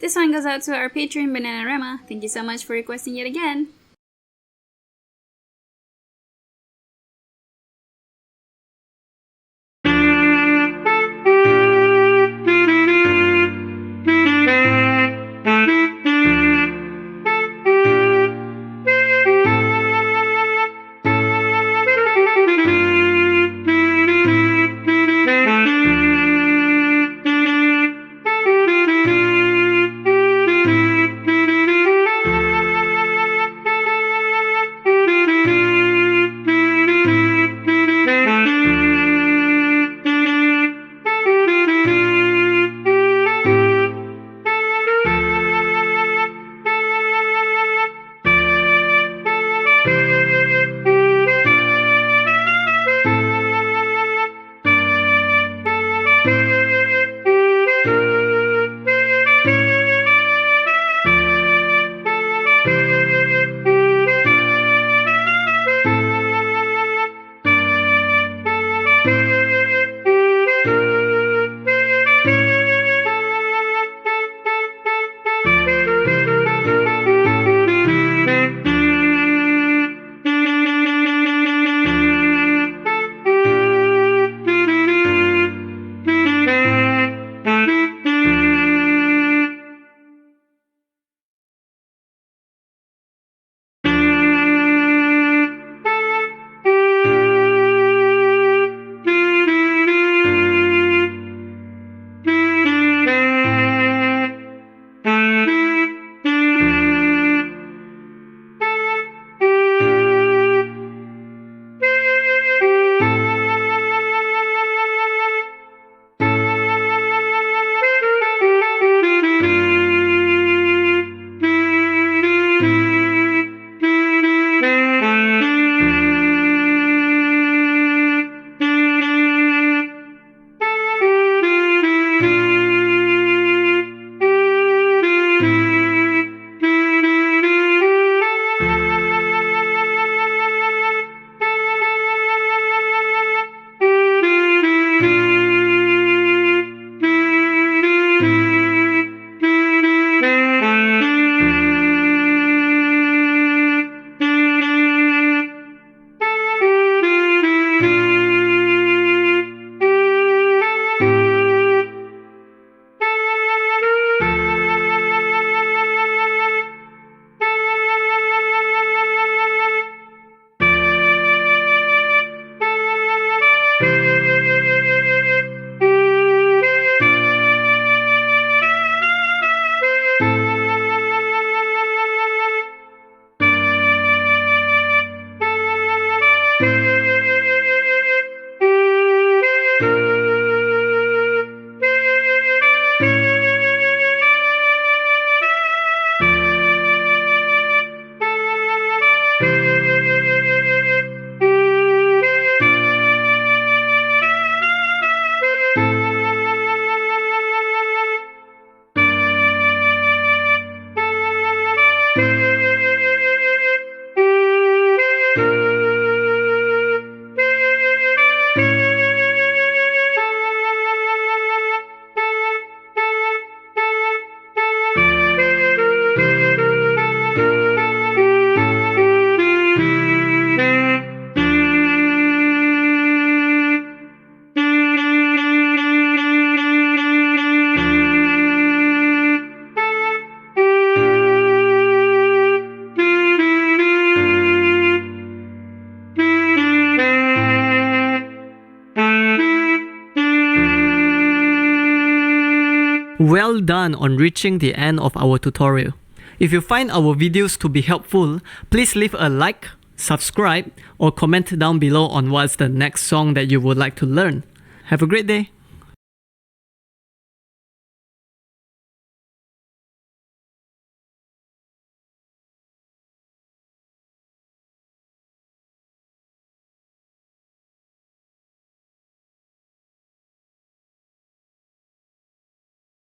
This one goes out to our patron Bananarama. Thank you so much for requesting yet again. Well done on reaching the end of our tutorial. If you find our videos to be helpful, please leave a like, subscribe, or comment down below on what's the next song that you would like to learn. Have a great day!